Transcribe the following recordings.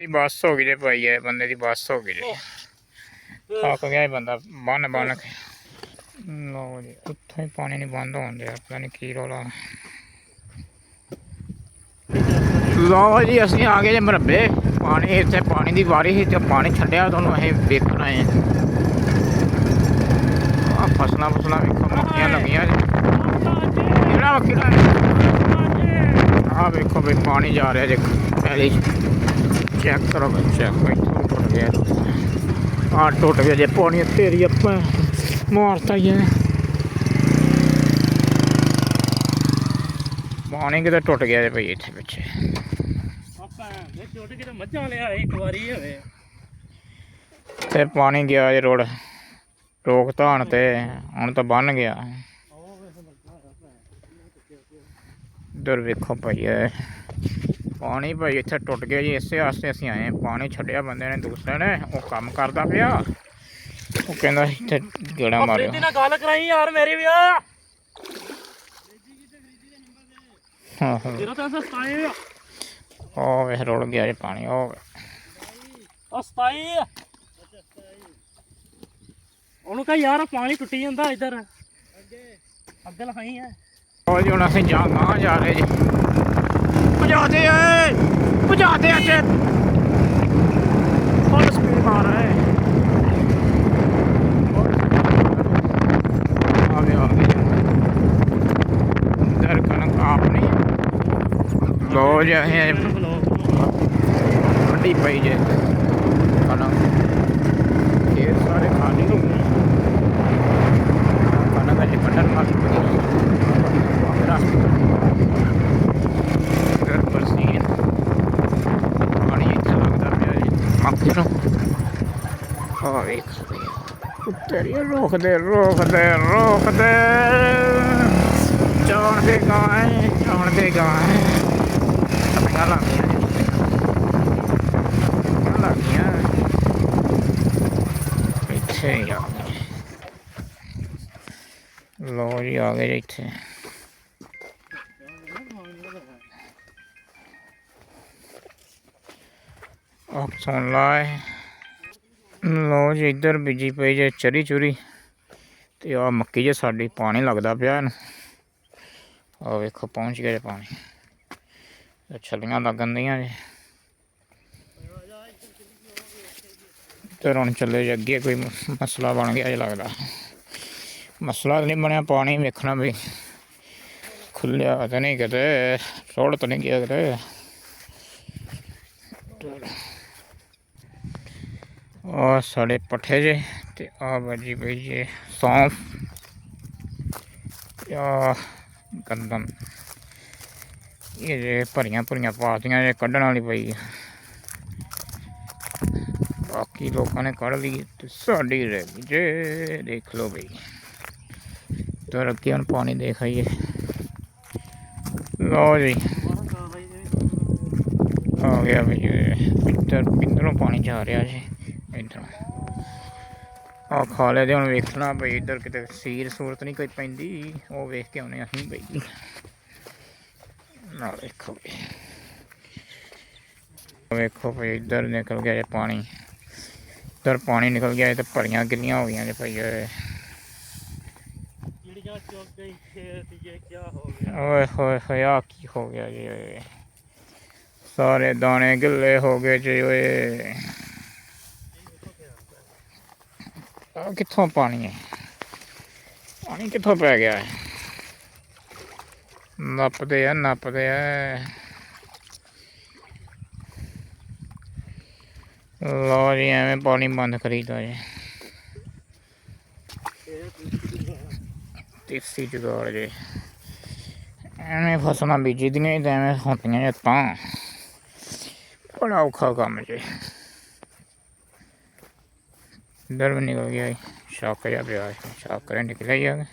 बस हो गई जे भाई है बंदे की बस हो गई जे थक गया बंदा बन बन के लो जी उत्थों ही पानी नहीं बंद होने दिया पता नहीं की रौला लो जी असं आ गए जे मरबे पानी इतने पानी की वारी ही तो पानी छड्या तुहानूं असीं देखण आए फसलां फुसलां वेखो मक्कियां लगियां आ वेखो भाई पानी जा रहा जे पहले चेक करो भाई चेक इत्थों टुट गया आ टुट गया जे पानी तेरी अपना मारता ही है पानी किते टुट गया जे भाई इत्थे पिछे ते पानी गया जे रोड रोकतान ते हुण तो बन गया इधर वेखो भाई पानी भाई इत्थे टुट गया जी इस वास्ते असीं आए पानी छड्डिया बंदे ने दूसरे ने वो कम करदा पिया वो कहंदा इत्थे गेड़ा मारियो गल कराई यार मेरी भी ओ वे रुड़ गया जी पानी ओ ਉਹਨੂੰ ਕਹ ਯਾਰ ਪਾਣੀ ਟੁੱਟੀ ਜਾਂਦਾ ਇੱਧਰ ਅੱਗੇ ਲਖਾਈ ਹੈ और जी हुण असीं जा रहे जी भजाते अच्छे फुल स्पीड मार रहे इधर कनक आपनी लो जी मंडी पई जे कनक खेत सारे खाली हो गए कनक अज कड्ढण वाली पई बरसीन पानी इतना लगता पाया जी मक्की तेरी रोक दे जान दे गाय लगियां इत्थे ही आ गए लो जी आ गए इत्थे आप सुन लाए लो जी इधर बीजी पई जे चरी चुरी तो आ मक्की जे साडी पानी लगता पिया आ वेखो पहुँच गया जे पानी छलियां लगन दियां जे इधर हुण चले जे अगे कोई मसला बन गया जे लगता मसला नहीं बनया पानी वेखना भी खुलिया तो नहीं किते रोड तो नहीं गया किते और साढ़े पट्ठे जे ते आ बजी पई जे सौंफ या गंदम ये जे भरियां पातियां जे कड्ढण वाली पई बाकी लोगों ने कढ़ ली तो साड़ी रह गई जे देख लो भाई तो रखिए हम पानी देखाइए लो जी आ गया भाई इधरों पानी जा रहा जी इधरों आ खाले दे हुण वेखना भाई इधर किते सीर सूरत नहीं कोई पैंदी वो वेख के आने असीं भाई ना देखो भाई इधर निकल गया जे पानी इधर पानी निकल गया तो भरियां गिल्लियां हो गई भाई ओए होए आ की हो गया जी सारे दाने गिले हो गए जी ओए कित्थों पानी है पानी कित्थों पै गया है नपदे लो जी एवें पानी बंद करीदा जी देसी जुगाड़ जी एवें फसलां बीजी दियां तो एवें होंदियां जे तां बड़ा औखा कम्म जी इधर भी निकल गया शक जा पिया शक निकल ही जाएगा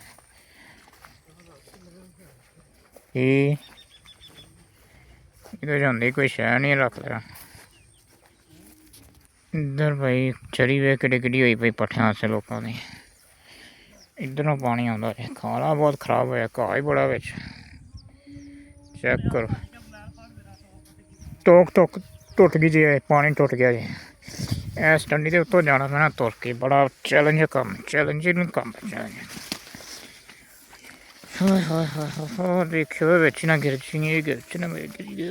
इधर होंदी कोई शह नहीं रख लिया इधर भाई चरी वे कि हुई पई पट्ठियां से लोगों की इधरों पानी आता है खाला बहुत खराब होया घाह ही बड़ा बिच चेक करो टोक ਟੁੱਟ ਗਈ ਜੀ, ਪਾਣੀ ਟੁੱਟ ਗਿਆ ਜੀ। ਇਸ ਟੰਡੀ ਦੇ ਉੱਤੋਂ ਜਾਣਾ ਪੈਣਾ ਤੁਰ ਕੇ, ਬੜਾ ਚੈਲੰਜ ਕੰਮ, ਚੈਲੰਜਿੰਗ ਕੰਮ। ਹਾਏ ਹਾਏ ਹਾਏ ਹਾਏ, ਦੇਖਿਓ ਵਿੱਚ ਨਾ ਗਿਰ ਜੀ, ਵਿੱਚ ਨਾ ਗਿਰ ਜੀ।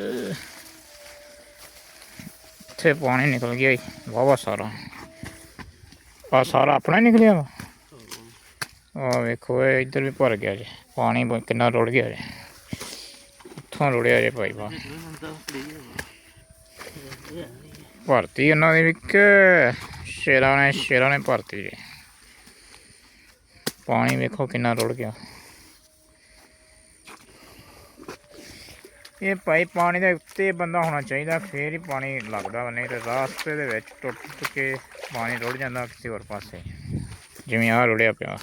ਇੱਥੇ ਪਾਣੀ ਨਿਕਲ ਗਿਆ ਜੀ ਵਾਹਵਾ ਸਾਰਾ। ਆ ਸਾਰਾ ਆਪਣਾ ਹੀ ਨਿਕਲਿਆ ਵਾ। ਆ ਵੇਖੋ ਇਹ ਇੱਧਰ ਵੀ ਭਰ ਗਿਆ ਜੀ ਪਾਣੀ, ਕਿੰਨਾ ਰੁੜ ਗਿਆ ਜੀ। ਇੱਥੋਂ ਰੁੜਿਆ ਜੇ ਭਾਈ ਵਾਹ, ਭਰਤੀ ਉਹਨਾਂ ਦੀ ਵੀ ਸ਼ੇਰਾਂ ਨੇ ਭਰਤੀ ਜੀ। ਪਾਣੀ ਵੇਖੋ ਕਿੰਨਾ ਰੁੜ ਗਿਆ। ਇਹ ਭਾਈ ਪਾਣੀ ਦੇ ਉੱਤੇ ਬੰਦਾ ਹੋਣਾ ਚਾਹੀਦਾ, ਫੇਰ ਹੀ ਪਾਣੀ ਲੱਗਦਾ, ਨਹੀਂ ਤਾਂ ਰਾਸਤੇ ਦੇ ਵਿੱਚ ਟੁੱਟ ਕੇ ਪਾਣੀ ਰੁੜ ਜਾਂਦਾ ਕਿਸੇ ਹੋਰ ਪਾਸੇ, ਜਿਵੇਂ ਆਹ ਰੁੜਿਆ ਪਿਆ।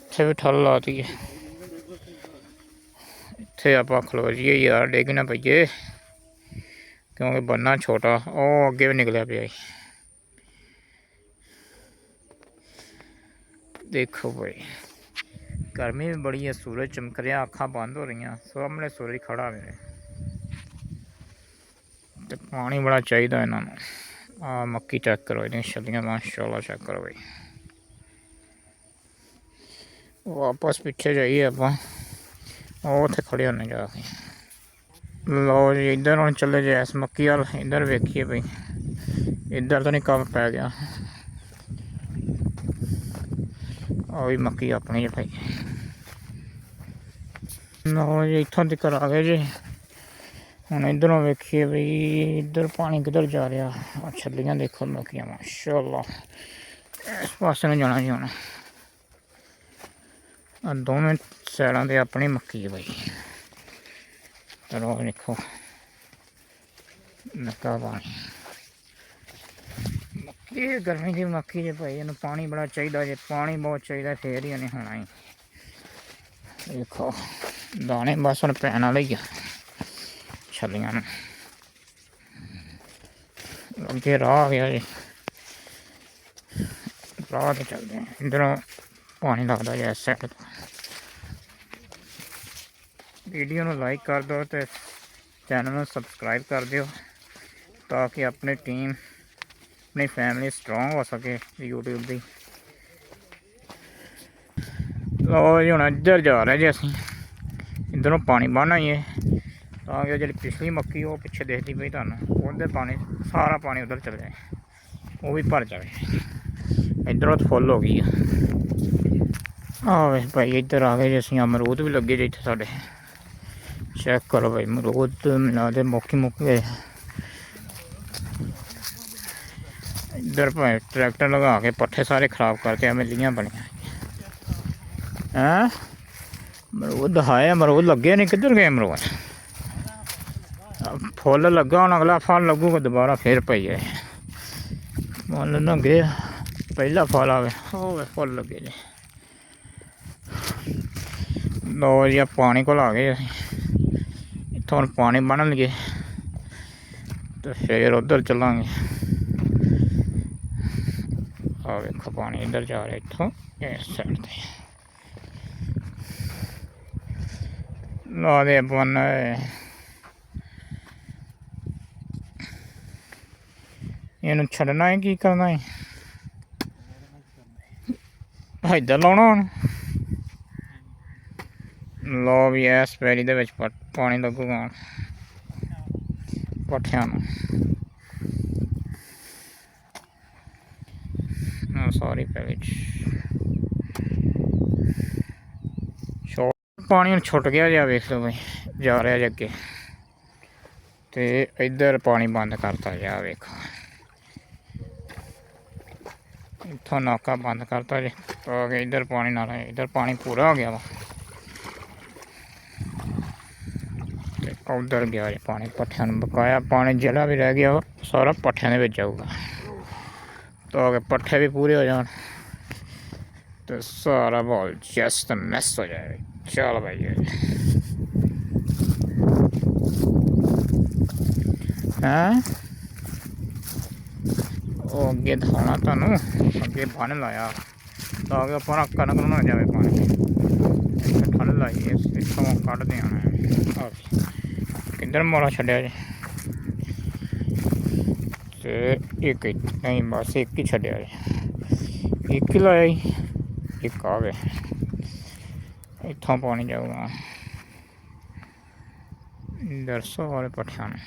ਇੱਥੇ ਵੀ ਠੱਲ ਲਾਤੀ ਹੈ। ਇੱਥੇ ਆਪਾਂ ਖਲੋ ਜਾਈਏ ਯਾਰ, ਡਿੱਗ ਨਾ ਪਈਏ, ਕਿਉਂਕਿ ਬੰਨਾ ਛੋਟਾ, ਉਹ ਅੱਗੇ ਵੀ ਨਿਕਲਿਆ ਪਿਆ। ਦੇਖੋ ਭਾਈ ਗਰਮੀ ਵੀ ਬੜੀ ਹੈ, ਸੂਰਜ ਚਮਕ ਰਿਹਾ, ਅੱਖਾਂ ਬੰਦ ਹੋ ਰਹੀਆਂ, ਸਾਹਮਣੇ ਸੂਰਜ ਖੜਾ ਮੇਰੇ। ਤੇ ਪਾਣੀ ਬੜਾ ਚਾਹੀਦਾ ਇਹਨਾਂ ਨੂੰ। ਆ ਮੱਕੀ ਚੈੱਕ ਕਰੋ, ਇਹਦੀਆਂ ਛੱਲੀਆਂ ਮਾਸ਼ਾਅੱਲਾ ਚੈੱਕ ਕਰੋ ਭਾਈ। ਵਾਪਸ ਪਿੱਛੇ ਜਾਈਏ ਆਪਾਂ, ਉਹ ਉੱਥੇ ਖੜੇ ਹੋਣੇ ਜਾ ਕੇ। ਲਓ ਜੀ ਇੱਧਰ ਹੁਣ ਚੱਲੇ ਜੇ ਇਸ ਮੱਕੀ ਵੱਲ, ਇੱਧਰ ਵੇਖੀਏ ਭਾਈ, ਇੱਧਰ ਤਾਂ ਨਹੀਂ ਕੰਮ ਪੈ ਗਿਆ। ਉਹ ਵੀ ਮੱਕੀ ਆਪਣੀ ਹੈ ਭਾਈ। ਲਓ ਜੀ ਇੱਥੋਂ ਤੱਕ ਆ ਗਏ ਜੀ। ਹੁਣ ਇੱਧਰੋਂ ਵੇਖੀਏ ਬਈ, ਇੱਧਰ ਪਾਣੀ ਕਿੱਧਰ ਜਾ ਰਿਹਾ। ਆ ਛੱਲੀਆਂ ਦੇਖੋ ਮੱਕੀਆਂ ਮਾਸ਼ਾਅੱਲਾ। ਇਸ ਪਾਸੇ ਨੂੰ ਜਾਣਾ ਜੀ ਹੁਣ। ਆ ਦੋਵੇਂ ਸਾਈਡਾਂ 'ਤੇ ਆਪਣੀ ਮੱਕੀ ਹੈ ਬਾਈ। ਚਲੋ ਦੇਖੋ ਨੱਕਾ ਪਾਣੀ, ਮੱਕੀ ਗਰਮੀ ਦੀ ਮੱਕੀ ਜੇ ਭਾਈ, ਇਹਨੂੰ ਪਾਣੀ ਬੜਾ ਚਾਹੀਦਾ ਜੇ, ਪਾਣੀ ਬਹੁਤ ਚਾਹੀਦਾ, ਫੇਰ ਹੀ ਇਹਨੇ ਹੋਣਾ ਹੀ। ਦੇਖੋ ਦਾਣੇ ਬਸ ਹੁਣ ਪੈਣ ਵਾਲੇ ਹੀ ਆ ਛੱਲੀਆਂ ਨੂੰ। ਅੱਗੇ ਰਾਹ ਆ ਗਿਆ ਜੀ, ਰਾਹ 'ਤੇ ਚੱਲਦੇ ਹਾਂ। ਇੱਧਰੋਂ ਪਾਣੀ ਲੱਗਦਾ ਜੀ ਇਸ ਸਾਈਡ ਤੋਂ। ਵੀਡੀਓ ਨੂੰ ਲਾਈਕ ਕਰ ਦਿਓ ਅਤੇ ਚੈਨਲ ਨੂੰ ਸਬਸਕ੍ਰਾਈਬ ਕਰ ਦਿਓ, ਤਾਂ ਕਿ ਆਪਣੀ ਟੀਮ, ਆਪਣੀ ਫੈਮਿਲੀ ਸਟਰੋਂਗ ਹੋ ਸਕੇ YouTube ਦੀ। ਲਓ ਜੀ ਹੁਣ ਇੱਧਰ ਜਾ ਰਹੇ ਜੀ ਅਸੀਂ, ਇੱਧਰੋਂ ਪਾਣੀ ਬੰਨ੍ਹ ਆਈਏ, ਤਾਂ ਕਿ ਜਿਹੜੀ ਪਿਛਲੀ ਮੱਕੀ ਉਹ ਪਿੱਛੇ ਦਿਖਦੀ ਪਈ ਤੁਹਾਨੂੰ, ਉਹਦੇ ਪਾਣੀ ਸਾਰਾ ਪਾਣੀ ਉੱਧਰ ਚਲ ਜਾਏ, ਉਹ ਵੀ ਭਰ ਜਾਵੇ। ਇੱਧਰੋਂ ਫੁੱਲ ਹੋ ਗਈ ਆ ਵੇ ਭਾਈ। ਇੱਧਰ ਆ ਗਏ ਜੀ ਅਸੀਂ, ਅਮਰੂਦ ਵੀ ਲੱਗੇ ਜੀ ਇੱਥੇ ਸਾਡੇ, ਚੈੱਕ ਕਰੋ ਭਾਈ। ਅਮਰੂਦ ਮਿਲਾ ਦੇ ਮੁੱਕ ਗਏ। ਇੱਧਰ ਭਾਈ ਟਰੈਕਟਰ ਲਗਾ ਕੇ ਪੱਠੇ ਸਾਰੇ ਖ਼ਰਾਬ ਕਰਕੇ ਐਵੇਂ ਲੀਆਂ ਬਣੀਆਂ। ਹੈਂ ਅਮਰੂਦ ਦਿਖਾਏ, ਅਮਰੂਦ ਲੱਗੇ ਨਹੀਂ, ਕਿੱਧਰ ਗਏ ਅਮਰੂਦ? ਫੁੱਲ ਲੱਗਾ, ਹੁਣ ਅਗਲਾ ਫਲ ਲੱਗੂਗਾ ਦੁਬਾਰਾ ਫੇਰ ਪਈ ਹੈ। ਮੁੱਲ ਨਾ ਗਏ, ਪਹਿਲਾ ਫਲ ਆਵੇ, ਉਹ ਫੁੱਲ ਲੱਗੇ ਜੀ। ਲਓ ਜੀ ਪਾਣੀ ਕੋਲ ਆ ਗਏ ਅਸੀਂ, ਇੱਥੋਂ ਹੁਣ ਪਾਣੀ ਬੰਨ੍ਹ ਲਈਏ ਅਤੇ ਫਿਰ ਉੱਧਰ ਚੱਲਾਂਗੇ। ਆ ਵੇਖੋ ਪਾਣੀ ਇੱਧਰ ਜਾ ਰਿਹਾ ਇੱਥੋਂ ਇਸ ਸਾਈਡ 'ਤੇ। ਲਾ ਦੇ ਬੰਨ, ਇਹਨੂੰ ਛੱਡਣਾ ਹੈ, ਕੀ ਕਰਨਾ ਹੈ? ਇੱਧਰ ਲਾਉਣਾ ਹੁਣ। ਲਓ ਵੀ ਇਸ ਪੈਲੀ ਦੇ ਵਿੱਚ ਪਾਣੀ ਲੱਗੂਗਾ ਪੱਠਿਆਂ ਨੂੰ। ਸਾਰੀ ਪੈਲੀ 'ਚ ਪਾਣੀ ਹੁਣ ਛੁੱਟ ਗਿਆ ਜੀ, ਵੇਖ ਲਓ ਬਈ ਜਾ ਰਿਹਾ ਜੀ ਅੱਗੇ। ਅਤੇ ਇੱਧਰ ਪਾਣੀ ਬੰਦ ਕਰਤਾ ਜੀ, ਵੇਖੋ ਇੱਥੋਂ ਨਾਕਾ ਬੰਦ ਕਰਤਾ ਜੀ, ਤਾਂ ਕਿ ਇੱਧਰ ਪਾਣੀ ਨਾ ਰਹੇ। ਇੱਧਰ ਪਾਣੀ ਪੂਰਾ ਹੋ ਗਿਆ ਵਾ, ਅਤੇ ਉੱਧਰ ਗਿਆ ਜੀ ਪਾਣੀ ਪੱਠਿਆਂ ਨੂੰ। ਬਕਾਇਆ ਪਾਣੀ ਜਿਹੜਾ ਵੀ ਰਹਿ ਗਿਆ ਵਾ ਸਾਰਾ ਪੱਠਿਆਂ ਦੇ ਵਿੱਚ ਜਾਊਗਾ, ਤਾਂ ਕਿ ਪੱਠੇ ਵੀ ਪੂਰੇ ਹੋ ਜਾਣ ਅਤੇ ਸਾਰਾ ਮਾਹੌਲ ਜਸਟ ਮੈਸ ਹੋ ਜਾਏ। ਚੱਲ ਭਾਈ ਹੈਂ, ਉਹ ਅੱਗੇ ਦਿਖਾਉਣਾ ਤੁਹਾਨੂੰ, ਅੱਗੇ ਬੰਨ੍ਹ ਲਾਇਆ ਤਾਂ ਕਿ ਆਪਾਂ ਕਣਕ ਨੂੰ ਨਾ ਜਾਵੇ ਪਾਣੀ। ਇੱਥੇ ਠੰਡ ਲਾਈ, ਇੱਥੋਂ ਕੱਢਦੇ ਆਉਣਾ। ਕਿੰਨਾ ਇੱਧਰ ਮੋੜਾ ਛੱਡਿਆ ਜੀ ਤੇ ਇੱਕ ਨਹੀਂ ਬਸ ਇੱਕ ਹੀ ਛੱਡਿਆ ਜੀ ਇੱਕ ਹੀ ਲਾਇਆ ਜੀ ਇੱਕ ਆ ਗਿਆ ਇੱਥੋਂ ਪਾਣੀ ਜਾਊਗਾ ਦਰਸੋ ਵਾਲੇ ਪੱਠਿਆਂ ਨੂੰ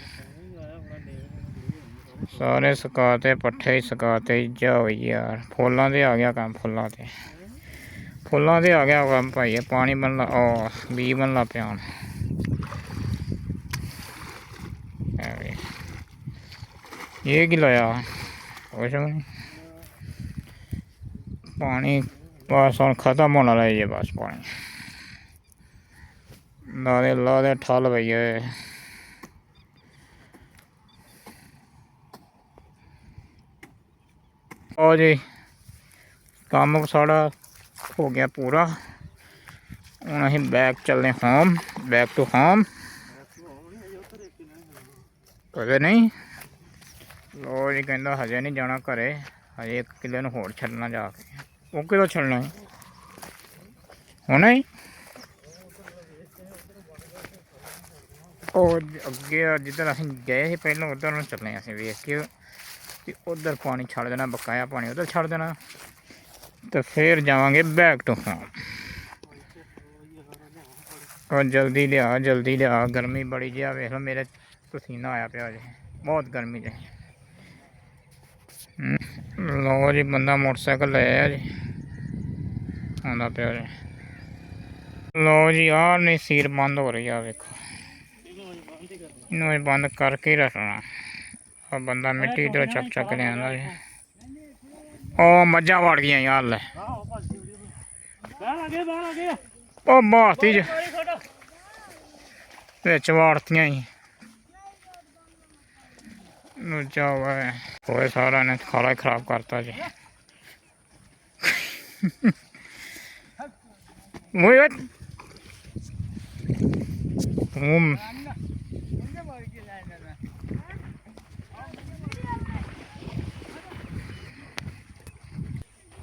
ਸਾਰੇ ਸੁਕਾਤੇ ਪੱਠੇ ਹੀ ਸੁਕਾਤੇ ਜਾਓ ਯਾਰ ਫੁੱਲਾਂ ਦੇ ਆ ਗਿਆ ਕੰਮ ਫੁੱਲਾਂ ਤੇ ਆ ਗਿਆ ਕੰਮ ਭਾਈ ਪਾਣੀ ਬਣਨਾ ਉਹ ਬੀ ਬਣਨਾ ਪਿਆ ਹੁਣ ਇਹ ਕੀ ਲਾਇਆ ਕੁਛ ਨਹੀਂ ਪਾਣੀ ਬਸ ਹੁਣ ਖਤਮ ਹੋਣ ਵਾਲਾ ਜੀ ਬਸ ਪਾਣੀ ਲਾ ਦੇ ਠੱਲ ਪਈ ਏ ਉਹ ਜੀ ਕੰਮ ਸਾਡਾ ਹੋ ਗਿਆ ਪੂਰਾ ਹੁਣ ਅਸੀਂ ਬੈਕ ਚੱਲਦੇ ਹੋਮ ਬੈਕ ਟੂ ਹੋਮ ਕਦੇ ਨਹੀਂ ਲੋ ਜੀ ਕਹਿੰਦਾ ਹਜੇ ਨਹੀਂ ਜਾਣਾ ਘਰੇ ਹਜੇ 1 ਕਿੱਲੇ ਨੂੰ ਹੋਰ ਛੱਡਣਾ ਜਾ ਕੇ ਉਹ ਕਿਹੜਾ ਛੱਡਣਾ ਹੁਣੇ ਉਹ ਅੱਗੇ ਜਿੱਧਰ ਅਸੀਂ ਗਏ ਸੀ ਪਹਿਲਾਂ ਉੱਧਰ ਨੂੰ ਚੱਲਣੇ ਅਸੀਂ ਵੇਖ ਕੇ ਤੇ ਉੱਧਰ ਪਾਣੀ ਛੱਡ ਦੇਣਾ ਬਕਾਇਆ ਪਾਣੀ ਉੱਧਰ ਛੱਡ ਦੇਣਾ ਤੇ ਫਿਰ ਜਾਵਾਂਗੇ ਬੈਕ ਟੂ ਹੋਮ ਉਹ ਜਲਦੀ ਲਿਆ ਗਰਮੀ ਬੜੀ ਜਿਹਾ ਵੇਖ ਲਓ ਮੇਰੇ ਪਸੀਨਾ ਆਇਆ ਪਿਆ ਜੀ ਬਹੁਤ ਗਰਮੀ ਜੀ ਲਓ ਜੀ ਬੰਦਾ ਮੋਟਰਸਾਈਕਲ ਲੈ ਆਇਆ ਜੀ ਆਉਂਦਾ ਪਿਆ ਜੀ ਲਓ ਜੀ ਆਹ ਨਹੀਂ ਸੀਰ ਬੰਦ ਹੋ ਰਹੀ ਆ ਵੇਖੋ ਇਹਨੂੰ ਬੰਦ ਕਰਕੇ ਹੀ ਰੱਖਣਾ ਉਹ ਬੰਦਾ ਮਿੱਟੀ ਇੱਧਰੋਂ ਚੱਕ ਲਿਆਂਦਾ ਜੀ ਉਹ ਮੱਝਾਂ ਵੜ ਗਈਆਂ ਯਾਰ ਲੈ ਉਹ ਬਾਤੀ ਜੀ ਵਿੱਚ ਵਾੜਤੀਆਂ ਹੀ ਦੂਜਾ ਹੋਏ ਸਾਰਾ ਨੇ ਖਾਲਾ ਹੀ ਖਰਾਬ ਕਰਤਾ ਜੀ ਓਏ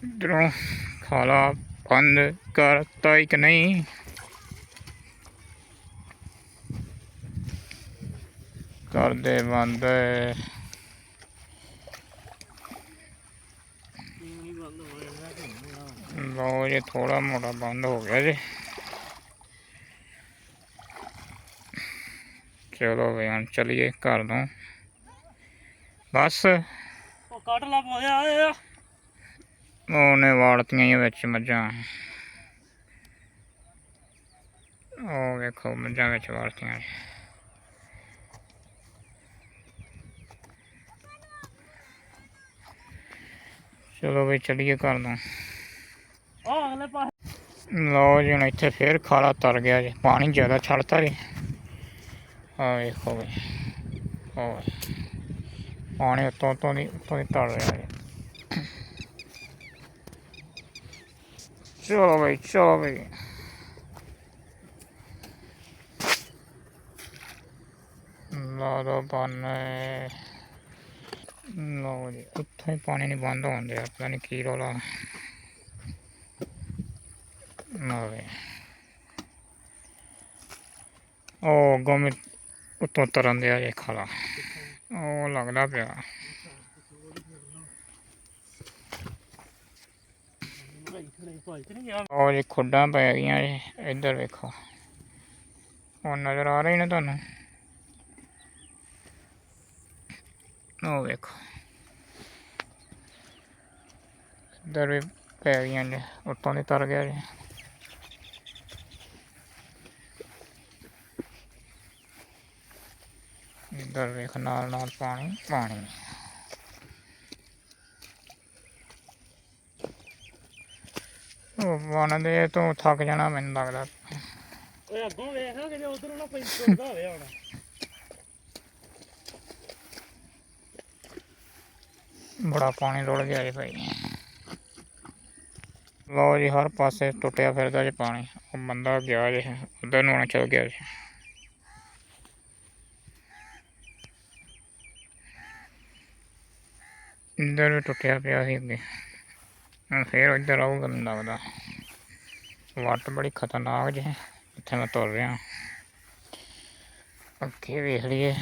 ਇੱਧਰੋਂ ਖਾਲਾ ਬੰਦ ਕਰਤਾ ਕਿ ਨਹੀਂ ਕਰਦੇ ਬੰਦ ਲਓ ਜੀ ਥੋੜਾ ਮੋਟਾ ਬੰਦ ਹੋ ਗਿਆ ਜੀ ਚਲੋ ਵੀ ਹੁਣ ਚਲੀਏ ਘਰ ਨੂੰ ਬਸ ਕੱਟ ਲਾ ਪੋਇਆ ਉਹਨੇ ਵਾੜਤੀਆਂ ਹੀ ਵਿੱਚ ਮੱਝਾਂ ਉਹ ਵੇਖੋ ਮੱਝਾਂ ਵਿੱਚ ਵਾੜਤੀਆਂ ਚਲੋ ਵੀ ਚਲੀਏ ਘਰ ਨੂੰ ਅਗਲੇ ਪਾਸੇ ਲਓ ਜੀ ਹੁਣ ਇੱਥੇ ਫੇਰ ਖਾਲਾ ਤਰ ਗਿਆ ਜੀ ਪਾਣੀ ਜ਼ਿਆਦਾ ਛੱਡਤਾ ਜੀ ਆ ਵੇਖੋ ਵੀ ਪਾਣੀ ਉੱਤੋਂ ਦੀ ਤਰ ਰਿਹਾ ਜੀ ਚਲੋ ਬਈ ਲਾ ਦੋ ਪਾਣੇ ਲਓ ਜੀ ਉੱਥੋਂ ਹੀ ਪਾਣੀ ਨਹੀਂ ਬੰਦ ਹੋਣ ਡਿਆ ਪਤਾ ਨਹੀਂ ਕੀ ਰੌਲਾ ਉਹ ਗੋਮੇ ਉੱਤੋਂ ਤਰਨ ਦਿਆ ਜੇ ਖਾਲਾ ਉਹ ਲੱਗਦਾ ਪਿਆ ਉਹ ਜੀ ਖੁੱਡਾਂ ਪੈ ਗਈਆਂ ਜੀ ਇੱਧਰ ਵੇਖੋ ਉਹ ਨਜ਼ਰ ਆ ਰਹੀ ਨੇ ਤੁਹਾਨੂੰ ਉਹ ਵੇਖੋ ਇੱਧਰ ਵੀ ਪੈ ਗਈਆਂ ਜੀ ਉੱਤੋਂ ਦੀ ਤਰ ਗਿਆ ਜੀ ਇੱਧਰ ਵੇਖ ਨਾਲ ਪਾਣੀ ਉਹ ਵਣ ਦੇ ਤੋਂ ਥੱਕ ਜਾਣਾ ਮੈਨੂੰ ਲੱਗਦਾ ਓਏ ਅੱਗੋਂ ਵੇਖ ਕਿਤੇ ਉਧਰੋਂ ਨਾ ਪੈਂਦਾ ਹੋਵੇ ਹੁਣ ਬੜਾ ਪਾਣੀ ਰੁੜ ਗਿਆ ਜੀ ਭਾਈ ਲਓ ਜੀ ਹਰ ਪਾਸੇ ਟੁੱਟਿਆ ਫਿਰਦਾ ਜੀ ਪਾਣੀ ਉਹ ਬੰਦਾ ਗਿਆ ਜੀ ਉੱਧਰ ਨੂੰ ਚਲ ਗਿਆ ਜੀ ਇੱਧਰ ਵੀ ਟੁੱਟਿਆ ਪਿਆ ਸੀ ਅੱਗੇ ਹੁਣ ਫੇਰ ਇੱਧਰ ਆਊਗਾ ਮੈਨੂੰ ਲੱਗਦਾ ਵੱਟ ਬੜੀ ਖਤਰਨਾਕ ਜੀ ਇੱਥੇ ਮੈਂ ਤੁਰ ਰਿਹਾ ਅੱਗੇ ਵੇਖ ਲਈਏ,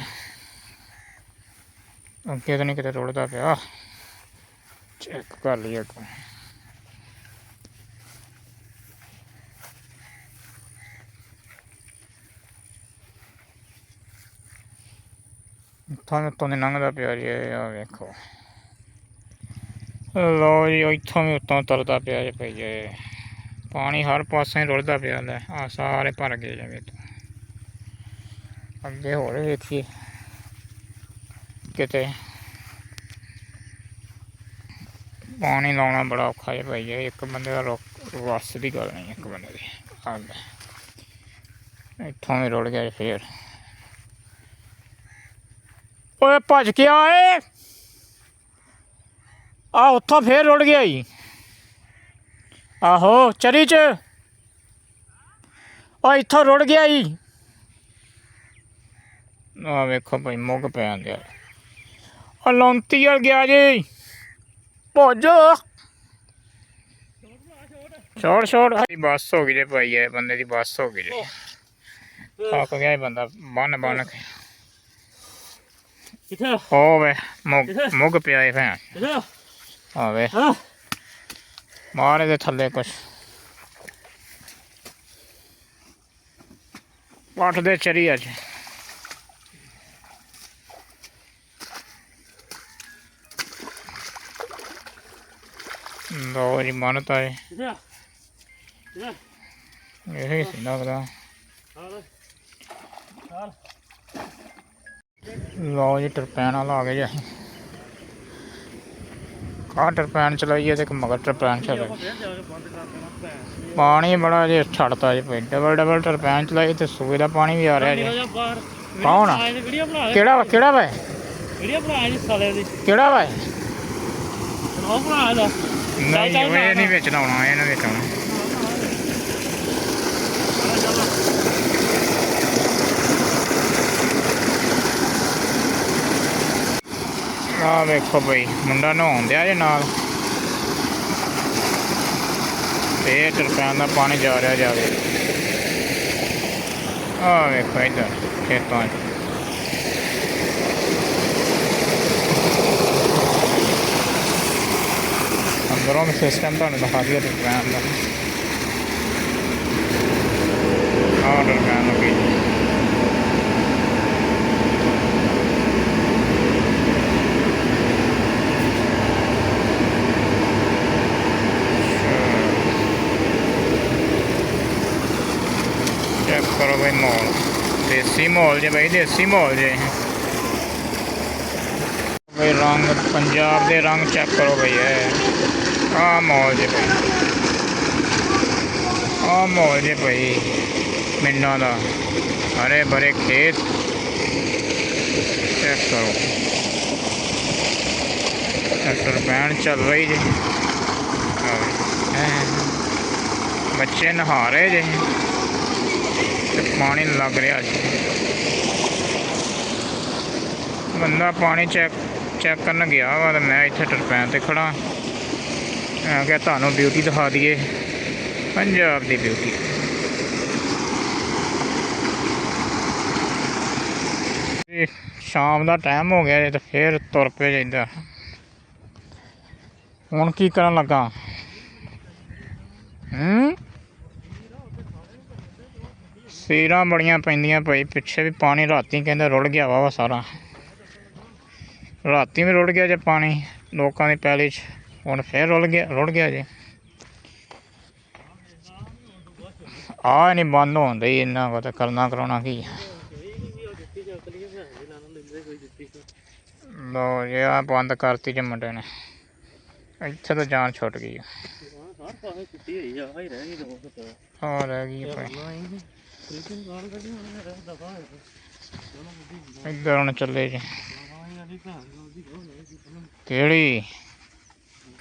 ਅੱਗੇ ਤਾਂ ਨਹੀਂ ਕਿਤੇ ਰੁੜਦਾ ਪਿਆ। ਚੈੱਕ ਕਰ ਲਈਏ ਅੱਗੋਂ। ਇੱਥੋਂ ਉੱਤੋਂ ਦੀ ਲੰਘਦਾ ਪਿਆ ਜੀ, ਆ ਵੇਖੋ। ਲਓ ਜੀ, ਇੱਥੋਂ ਵੀ ਉੱਤੋਂ ਤੁਰਦਾ ਪਿਆ ਜੀ ਪਈ ਜੇ। ਪਾਣੀ ਹਰ ਪਾਸੇ ਰੁੜਦਾ ਪਿਆ ਲੈ, ਆ ਸਾਰੇ ਭਰ ਗਏ ਜਿਵੇਂ ਤੋਂ। ਅੱਗੇ ਹੋਰ ਵੇਖੀਏ ਕਿਤੇ ਪਾਣੀ ਲਾਉਣਾ ਬੜਾ ਔਖਾ ਜਿਹਾ ਪਈ ਹੈ। ਇੱਕ ਬੰਦੇ ਦਾ ਵੱਸ ਦੀ ਗੱਲ ਨਹੀਂ, ਇੱਕ ਬੰਦੇ ਦੀ। ਇੱਥੋਂ ਵੀ ਰੁੜ ਗਿਆ ਫੇਰ। ਓਏ ਭੱਜ ਕੇ ਆਏ, ਆ ਉੱਥੋਂ ਫੇਰ ਰੁੜ ਗਿਆ ਜੀ। ਆਹੋ ਚਰੀ 'ਚ, ਉਹ ਇੱਥੋਂ ਰੁੜ ਗਿਆ ਜੀ। ਆ ਵੇਖੋ ਭਾਈ ਮੁੱਗ ਪੈ ਜਾਂਦੇ। ਉਹ ਲੌਂਤੀ ਵੱਲ ਗਿਆ ਜੀ, ਭੁੱਜ। ਛੋੜ ਛੋੜ, ਬੱਸ ਹੋ ਗਈ ਜੇ ਭਾਈ, ਇਹ ਬੰਦੇ ਦੀ ਬੱਸ ਹੋ ਗਈ ਜੇ। ਥੱਕ ਗਿਆ ਬੰਦਾ ਬੰਨ ਬੰਨ ਕੇ। ਹੋ ਵੇ ਮੁੱਗ ਪਿਆ ਏ ਭੈਣ। ਆ ਵੇ ਮਾਰ ਇਹਦੇ ਥੱਲੇ ਕੁਛ ਪੱਟ ਦੇ ਚਰੀ ਅੱਜ। ਲਓ ਜੀ ਮੰਨਤਾ ਏ, ਇਹ ਸੀ ਲੱਗਦਾ। ਲਓ ਜੀ ਟਰਪੈਨ ਵਾਲਾ ਆ ਗਿਆ ਜੀ। ਆਹ ਟਰਪੈਨ ਚਲਾਈਏ ਤੇ ਇੱਕ ਮਗਰ ਟਰਪੈਨ ਚੱਲ। ਪਾਣੀ ਬੜਾ ਜੇ ਛੱਡਤਾ ਜੀ ਭਾਈ, ਡਬਲ ਟਰਪੈਨ ਚਲਾਈ ਤੇ ਸੂਏ ਦਾ ਪਾਣੀ ਵੀ ਆ ਰਿਹਾ ਜੀ। ਕੌਣ ਆ? ਕਿਹੜਾ ਵਾ ਕਿਹੜਾ ਵਾ ਕਿਹੜਾ ਵਾ? ਨਹੀਂ ਇਹ ਨਹੀਂ ਵਿੱਚ ਆਉਣਾ, ਇਹਨੇ ਵਿੱਚ ਆਉਣਾ। ਆਹ ਵੇਖੋ ਭਾਈ ਮੁੰਡਾ ਨਹਾਉਣ ਦਿਆ ਜੇ ਨਾਲ, ਤੇ ਟਰਪੈਨ ਦਾ ਪਾਣੀ ਜਾ ਰਿਹਾ ਜਾਵੇ। ਆਹ ਵੇਖੋ ਇੱਧਰ ਖੇਤਾਂ 'ਚ ਅੰਦਰੋਂ ਵੀ ਸਿਸਟਮ ਤੁਹਾਨੂੰ ਦਿਖਾ ਦਈਏ ਟਰਪੈਨ ਦਾ। ਆਹ ਟਰਪੈਨ ਹੋ ਗਈ। ਚੈੱਕ ਕਰੋ ਬਈ ਮਾਹੌਲ, ਦੇਸੀ ਮਾਹੌਲ ਜੇ ਬਈ, ਦੇਸੀ ਮਾਹੌਲ ਜੇ ਬਈ। ਰੰਗ ਪੰਜਾਬ ਦੇ ਰੰਗ ਚੈੱਕ ਕਰੋ ਬਈ। ਇਹ ਆਹ ਮਾਹੌਲ ਜੇ ਬਈ, ਆਹ ਮਾਹੌਲ ਜੇ ਭਾਈ ਪਿੰਡਾਂ ਦਾ, ਹਰੇ ਭਰੇ ਖੇਤ। ਚੈੱਕ ਕਰੋ ਟਰਪੈਨ ਚੱਲ ਰਹੀ ਜੇ, ਬੱਚੇ ਨਹਾ ਰਹੇ ਜੇ ਤੇ ਪਾਣੀ ਲੱਗ ਰਿਹਾ ਜੀ। ਬੰਦਾ ਪਾਣੀ ਚੈੱਕ ਕਰਨ ਗਿਆ ਵਾ ਤੇ ਮੈਂ ਇੱਥੇ ਟਰਪੈਨ 'ਤੇ ਖੜਾ। ਮੈਂ ਕਿਹਾ ਤੁਹਾਨੂੰ ਬਿਊਟੀ ਦਿਖਾ ਦਈਏ, ਪੰਜਾਬ ਦੀ ਬਿਊਟੀ। ਸ਼ਾਮ ਦਾ ਟਾਈਮ ਹੋ ਗਿਆ ਜੇ ਤੇ ਫੇਰ ਤੁਰ ਪਏ ਇੱਧਰ। ਹੁਣ ਕੀ ਕਰਨ ਲੱਗਾ? ਸੀਰਾਂ ਬੜੀਆਂ ਪੈਂਦੀਆਂ ਭਾਈ, ਪਿੱਛੇ ਵੀ ਪਾਣੀ ਰਾਤੀ ਕਹਿੰਦੇ ਰੁੜ ਗਿਆ ਵਾ ਸਾਰਾ। ਰਾਤੀ ਵੀ ਰੁੜ ਗਿਆ ਜੇ ਪਾਣੀ ਲੋਕਾਂ ਦੀ ਪੈਲੀ 'ਚ, ਹੁਣ ਫੇਰ ਰੁੜ ਗਿਆ ਜੇ। ਆਹ ਨਹੀਂ ਬੰਦ ਹੋਣ ਡਈ, ਇੰਨਾ ਕੁ ਤਾਂ ਕਰਨਾ ਕਰਾਉਣਾ ਕੀ। ਲਓ ਜੀ ਆਹ ਬੰਦ ਕਰਤੀ ਜੇ ਮੁੰਡੇ ਨੇ, ਇੱਥੇ ਤਾਂ ਜਾਨ ਛੁੱਟ ਗਈ ਆ। ਆਹ ਰਹਿ ਗਈ ਭਾਈ। ਇੱਧਰ ਹੁਣ ਚੱਲੇ ਜੀ। ਕਿਹੜੀ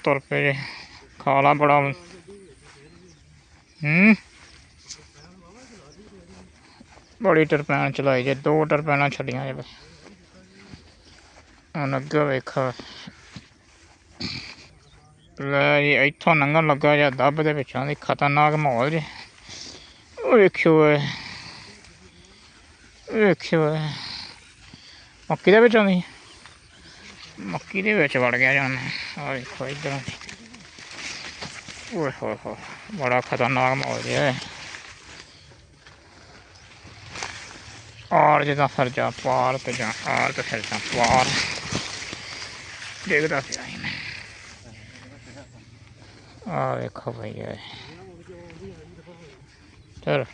ਤੁਰ ਪਏ ਜੇ, ਖਾਲਾ ਬੜਾ। ਬੜੀ ਟਰਪੈਨ ਚਲਾਈ ਜੇ, 2 ਟਰਪੈਨਾਂ ਛੱਡੀਆਂ ਜੇ। ਹੁਣ ਅੱਗੇ ਵੇਖੋ ਲੈ ਜੀ, ਇੱਥੋਂ ਲੰਘਣ ਲੱਗਾ ਜਾਂ ਦੱਬ ਦੇ ਵਿੱਚੋਂ ਦੀ ਖਤਰਨਾਕ ਮਾਹੌਲ ਜੇ। ਉਹ ਵੇਖਿਓ ਵੇਖਿਓ ਮੱਕੀ ਦੇ ਵਿੱਚ ਆਉਂਦੀ, ਮੱਕੀ ਦੇ ਵਿੱਚ ਵੜ ਗਿਆ ਜਾਨ। ਆ ਵੇਖੋ ਇੱਧਰ, ਓਏ ਹੋਏ ਹੋਏ ਬੜਾ ਖਤਰਨਾਕ ਮਾਹੌਲ ਜਿਹਾ ਹੈ। ਆਰ ਜਿੱਦਾਂ ਫਿਰ ਜਾ ਪਾਰ ਤੇ ਜਾਂ ਆਰ ਤੇ ਫਿਰ ਜਾ ਪਾਰ, ਡਿੱਗਦਾ ਪਿਆ ਸੀ ਮੈਂ। ਆ ਵੇਖੋ ਭਾਈ ਚਲੋ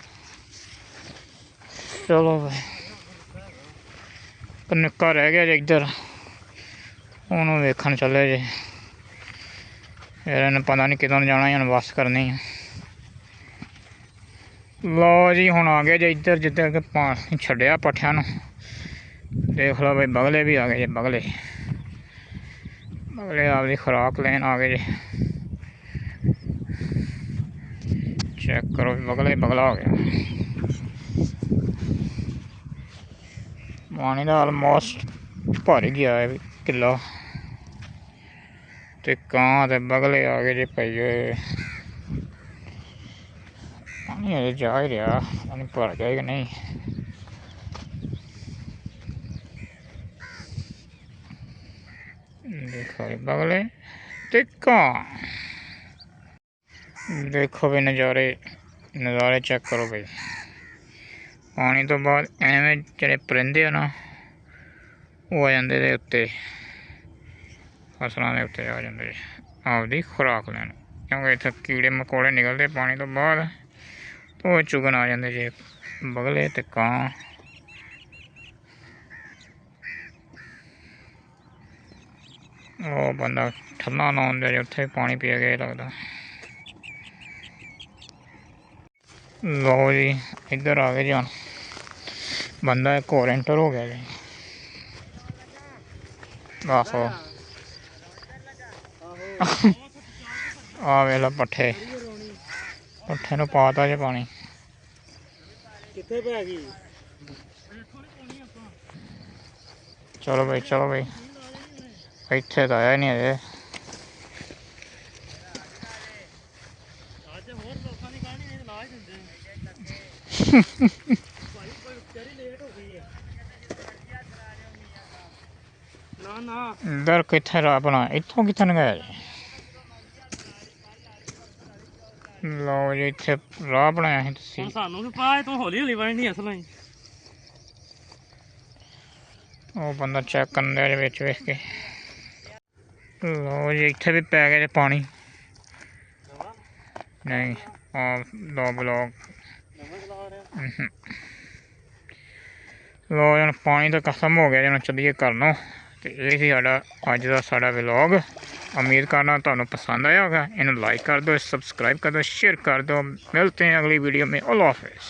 ਚਲੋ ਭਾਈ, ਨਿੱਕਾ ਰਹਿ ਗਿਆ ਜੇ ਇੱਧਰ, ਉਹਨੂੰ ਵੇਖਣ ਚੱਲੇ ਜੇ। ਇਹਨੂੰ ਪਤਾ ਨਹੀਂ ਕਿਦੋਂ ਜਾਣਾ, ਹੁਣ ਬੱਸ ਕਰਨੀ ਆ। ਲਓ ਜੀ ਹੁਣ ਆ ਗਏ ਜੇ ਇੱਧਰ ਜਿੱਧਰ ਕਿ ਪਾਣੀ ਛੱਡਿਆ ਪੱਠਿਆਂ ਨੂੰ। ਦੇਖ ਲਓ ਬਈ ਬਗਲੇ ਵੀ ਆ ਗਏ ਜੇ, ਬਗਲੇ ਆਪਦੀ ਖੁਰਾਕ ਲੈਣ ਆ ਗਏ ਜੇ। ਚੈੱਕ ਕਰੋ ਬਗਲਾ ਹੋ ਗਿਆ। ਪਾਣੀ ਦਾ ਆਲਮੋਸਟ ਭਰ ਗਿਆ ਹੈ ਕਿੱਲਾ, ਤੇ ਕਾਂ ਤੇ ਬਗਲੇ ਆ ਗਏ ਜੇ ਭਾਈ। ਪਾਣੀ ਹਜੇ ਜਾ ਹੀ ਰਿਹਾ, ਪਾਣੀ ਭਰ ਗਿਆ ਕਿ ਨਹੀਂ। ਦੇਖੋ ਬਗਲੇ ਤੇ ਕਾਂ, ਦੇਖੋ ਵੀ ਨਜ਼ਾਰੇ ਚੈੱਕ ਕਰੋ ਬਈ। ਪਾਣੀ ਤੋਂ ਬਾਅਦ ਐਵੇਂ ਜਿਹੜੇ ਪਰਿੰਦੇ ਆ ਨਾ, ਉਹ ਆ ਜਾਂਦੇ ਦੇ ਉੱਤੇ, ਫਸਲਾਂ ਦੇ ਉੱਤੇ ਆ ਜਾਂਦੇ ਆਪਦੀ ਖੁਰਾਕ ਲੈਣ, ਕਿਉਂਕਿ ਇੱਥੇ ਕੀੜੇ ਮਕੌੜੇ ਨਿਕਲਦੇ ਪਾਣੀ ਤੋਂ ਬਾਅਦ, ਉਹ ਚੁਗਣ ਆ ਜਾਂਦੇ ਜੇ ਬਗਲੇ ਤੇ ਕਾਂ। ਉਹ ਬੰਦਾ ਠੰਡਾ ਲਾਉਂਦਾ ਜੇ ਉੱਥੇ ਪਾਣੀ ਪੀ ਗਿਆ ਲੱਗਦਾ। ਲਓ ਜੀ ਇੱਧਰ ਆ ਗਏ ਜੀ, ਹੁਣ ਬੰਦਾ ਇੱਕ ਹੋਰ ਐਂਟਰ ਹੋ ਗਿਆ ਜੀ। ਆਹੋ ਆ ਵੇਲਾ ਪੱਠੇ ਨੂੰ ਪਾਤਾ ਜੇ ਪਾਣੀ। ਕਿੱਥੇ ਪੈ ਗਈ? ਚਲੋ ਬਈ ਇੱਥੇ ਤਾਂ ਆਇਆ ਨਹੀਂ ਅਜੇ। ਅੱਜ ਹੋਰ ਲੋਕਾਂ ਦੀ ਕਹਾਣੀ ਨਹੀਂ ਲਾ ਹੀ ਦਿੰਦੇ ਭਾਈ, ਕੋਈ ਵਿਚਾਰੀ ਲੇਟ ਹੋ ਗਈ ਹੈ। ਨਾ ਇੱਧਰ ਕਿੱਥੇ ਰਾਹ ਬਣਾ, ਇੱਥੋਂ ਕਿੱਥੇ ਲੰਘਾਇਆ ਜੀ। ਲਓ ਜੀ ਇੱਥੇ ਰਾਹ ਬਣਾਇਆ ਸੀ ਤੁਸੀਂ, ਹੁਣ ਸਾਨੂੰ ਵੀ ਪਾ ਤੂੰ ਹੌਲੀ ਹੌਲੀ ਵੜਨੀ ਅਸਲਾਂ ਹੀ। ਉਹ ਬੰਦਾ ਚੈੱਕ ਕਰਨ ਦੇ ਵਿੱਚ ਵੇਖ ਕੇ। ਲਓ ਜੀ ਇੱਥੇ ਵੀ ਪੈ ਗਿਆ ਜੇ ਪਾਣੀ। ਨਹੀਂ ਦੋ ਬਲੋਕ। ਲਓ ਹੁਣ ਪਾਣੀ ਤਾਂ ਖਤਮ ਹੋ ਗਿਆ ਜੀ, ਹੁਣ ਚੱਲੀਏ ਘਰ ਨੂੰ। ਤੇ ਇਹ ਸੀ ਸਾਡਾ ਅੱਜ ਦਾ ਸਾਡਾ ਵਲੋਗ। ਉਮੀਦ करना ਤੁਹਾਨੂੰ पसंद आया होगा। इन्हें लाइक कर दो, सब्सक्राइब कर दो, शेयर कर दो। मिलते हैं अगली वीडियो में। अल्लाह हाफिज़।